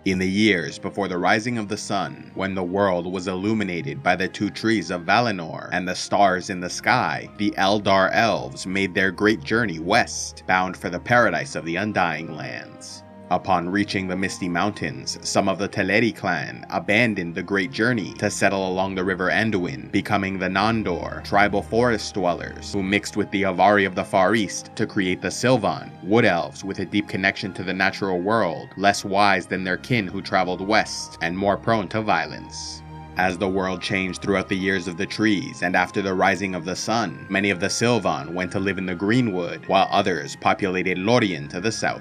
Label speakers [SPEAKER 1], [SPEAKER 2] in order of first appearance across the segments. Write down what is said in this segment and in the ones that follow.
[SPEAKER 1] In the years before the rising of the sun, when the world was illuminated by the two trees of Valinor and the stars in the sky, the Nandor Elves made their great journey west, bound for the paradise of the Undying Lands. Upon reaching the Misty Mountains, some of the Teleri clan abandoned the great journey to settle along the river Anduin, becoming the Nandor, tribal forest dwellers, who mixed with the Avari of the Far East to create the Sylvan, wood elves with a deep connection to the natural world, less wise than their kin who traveled west, and more prone to violence. As the world changed throughout the years of the trees, and after the rising of the sun, many of the Sylvan went to live in the Greenwood, while others populated Lorien to the south.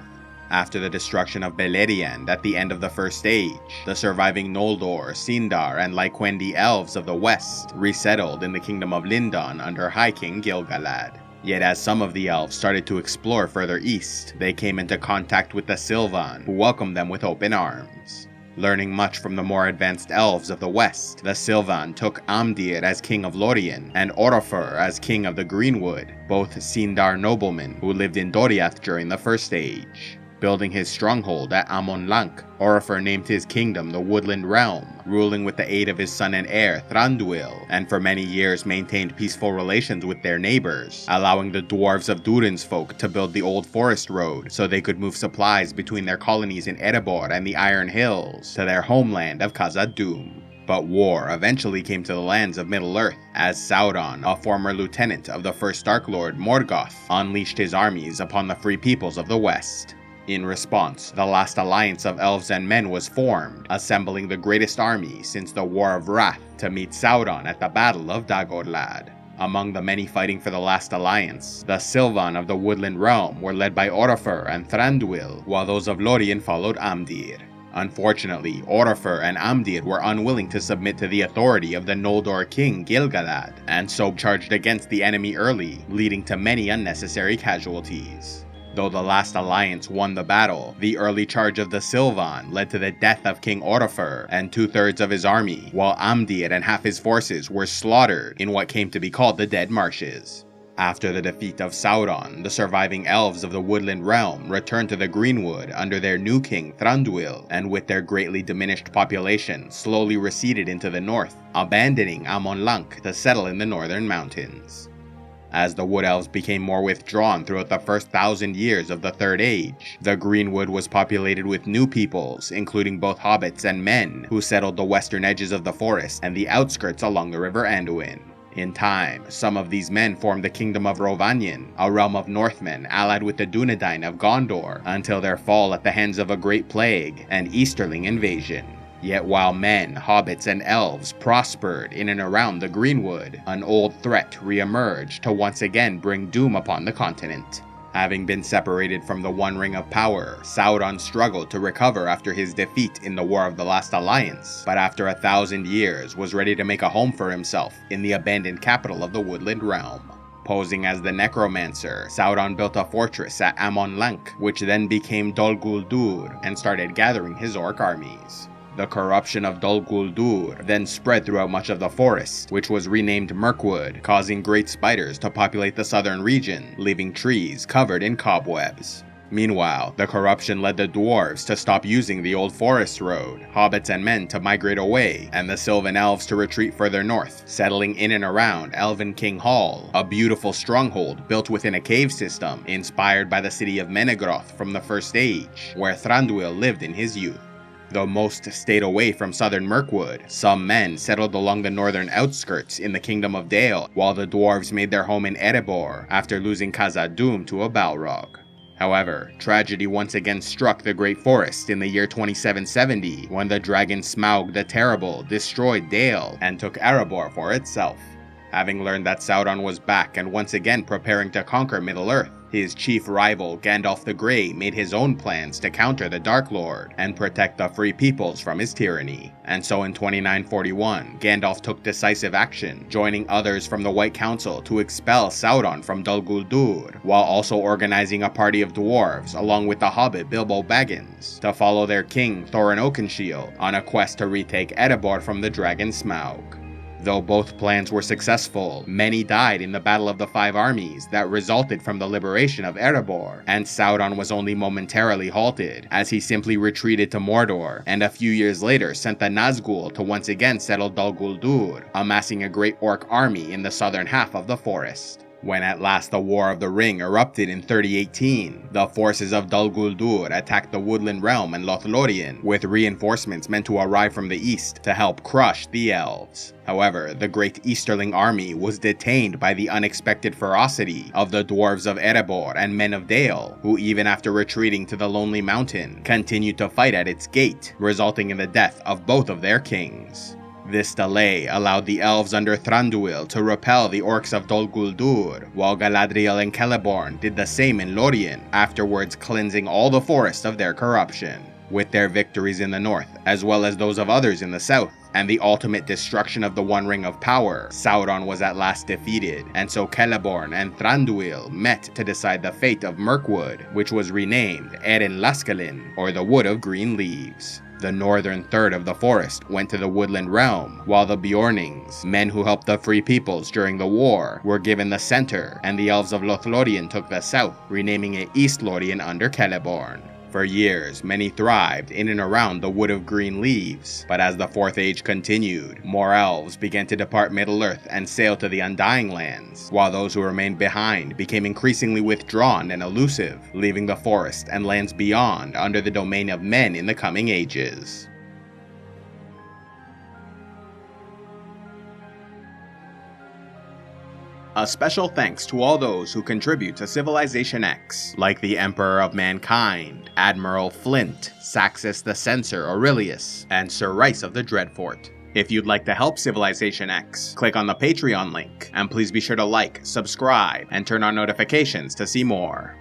[SPEAKER 1] After the destruction of Beleriand at the end of the First Age, the surviving Noldor, Sindar, and Lyquendi elves of the west resettled in the kingdom of Lindon under High King Gil-galad. Yet as some of the elves started to explore further east, they came into contact with the Sylvan, who welcomed them with open arms. Learning much from the more advanced elves of the west, the Sylvan took Amdir as king of Lorien and Orofer as king of the Greenwood, both Sindar noblemen who lived in Doriath during the First Age. Building his stronghold at Amon Lanc, Orofer named his kingdom the Woodland Realm, ruling with the aid of his son and heir Thranduil, and for many years maintained peaceful relations with their neighbors, allowing the dwarves of Durin's folk to build the Old Forest Road so they could move supplies between their colonies in Erebor and the Iron Hills to their homeland of Khazad-dûm. But war eventually came to the lands of Middle-earth, as Sauron, a former lieutenant of the first Dark Lord Morgoth, unleashed his armies upon the free peoples of the West. In response, the last alliance of elves and men was formed, assembling the greatest army since the War of Wrath to meet Sauron at the Battle of Dagorlad. Among the many fighting for the last alliance, the Sylvan of the Woodland Realm were led by Orofer and Thranduil, while those of Lorien followed Amdir. Unfortunately, Orofer and Amdir were unwilling to submit to the authority of the Noldor king Gil-galad, and so charged against the enemy early, leading to many unnecessary casualties. Though the last alliance won the battle, the early charge of the Sylvan led to the death of King Orofer and 2/3 of his army, while Amdir and half his forces were slaughtered in what came to be called the Dead Marshes. After the defeat of Sauron, the surviving elves of the Woodland Realm returned to the Greenwood under their new king Thranduil, and with their greatly diminished population slowly receded into the north, abandoning Amon Lanc to settle in the northern mountains. As the Wood Elves became more withdrawn throughout the first 1,000 years of the Third Age, the Greenwood was populated with new peoples, including both hobbits and men, who settled the western edges of the forest and the outskirts along the river Anduin. In time, some of these men formed the Kingdom of Rhovanion, a realm of Northmen allied with the Dunedain of Gondor, until their fall at the hands of a great plague and Easterling invasion. Yet while men, hobbits, and elves prospered in and around the Greenwood, an old threat re-emerged to once again bring doom upon the continent. Having been separated from the One Ring of Power, Sauron struggled to recover after his defeat in the War of the Last Alliance, but after 1,000 years was ready to make a home for himself in the abandoned capital of the Woodland Realm. Posing as the Necromancer, Sauron built a fortress at Amon Lanc, which then became Dol Guldur, and started gathering his orc armies. The corruption of Dol Guldur then spread throughout much of the forest, which was renamed Mirkwood, causing great spiders to populate the southern region, leaving trees covered in cobwebs. Meanwhile, the corruption led the dwarves to stop using the Old Forest Road, hobbits and men to migrate away, and the Sylvan Elves to retreat further north, settling in and around Elven King Hall, a beautiful stronghold built within a cave system inspired by the city of Menegroth from the First Age, where Thranduil lived in his youth. Though most stayed away from southern Mirkwood, some men settled along the northern outskirts in the Kingdom of Dale, while the dwarves made their home in Erebor after losing Khazad-dûm to a Balrog. However, tragedy once again struck the Great Forest in the year 2770, when the dragon Smaug the Terrible destroyed Dale and took Erebor for itself. Having learned that Sauron was back and once again preparing to conquer Middle-earth, his chief rival Gandalf the Grey made his own plans to counter the Dark Lord and protect the free peoples from his tyranny. And so in 2941, Gandalf took decisive action, joining others from the White Council to expel Sauron from Dol Guldur, while also organizing a party of dwarves along with the hobbit Bilbo Baggins to follow their king Thorin Oakenshield on a quest to retake Erebor from the dragon Smaug. Though both plans were successful, many died in the Battle of the Five Armies that resulted from the liberation of Erebor, and Sauron was only momentarily halted, as he simply retreated to Mordor, and a few years later sent the Nazgûl to once again settle Dol Guldur, amassing a great orc army in the southern half of the forest. When at last the War of the Ring erupted in 3018, the forces of Dol Guldur attacked the Woodland Realm and Lothlorien, with reinforcements meant to arrive from the east to help crush the elves. However, the great Easterling army was detained by the unexpected ferocity of the dwarves of Erebor and men of Dale, who even after retreating to the Lonely Mountain, continued to fight at its gate, resulting in the death of both of their kings. This delay allowed the elves under Thranduil to repel the orcs of Dol Guldur, while Galadriel and Celeborn did the same in Lorien, afterwards cleansing all the forest of their corruption. With their victories in the north, as well as those of others in the south, and the ultimate destruction of the One Ring of Power, Sauron was at last defeated, and so Celeborn and Thranduil met to decide the fate of Mirkwood, which was renamed Erin Lascalin, or the Wood of Green Leaves. The northern third of the forest went to the Woodland Realm, while the Beornings, men who helped the Free Peoples during the war, were given the center, and the elves of Lothlorien took the south, renaming it East Lorien under Celeborn. For years, many thrived in and around the Wood of Green Leaves, but as the Fourth Age continued, more elves began to depart Middle-earth and sail to the Undying Lands, while those who remained behind became increasingly withdrawn and elusive, leaving the forest and lands beyond under the domain of men in the coming ages. A special thanks to all those who contribute to CivilizationEx, like the Emperor of Mankind, Admiral Flint, Saxus the Censor Aurelius, and Sir Rice of the Dreadfort. If you'd like to help CivilizationEx, click on the Patreon link, and please be sure to like, subscribe, and turn on notifications to see more.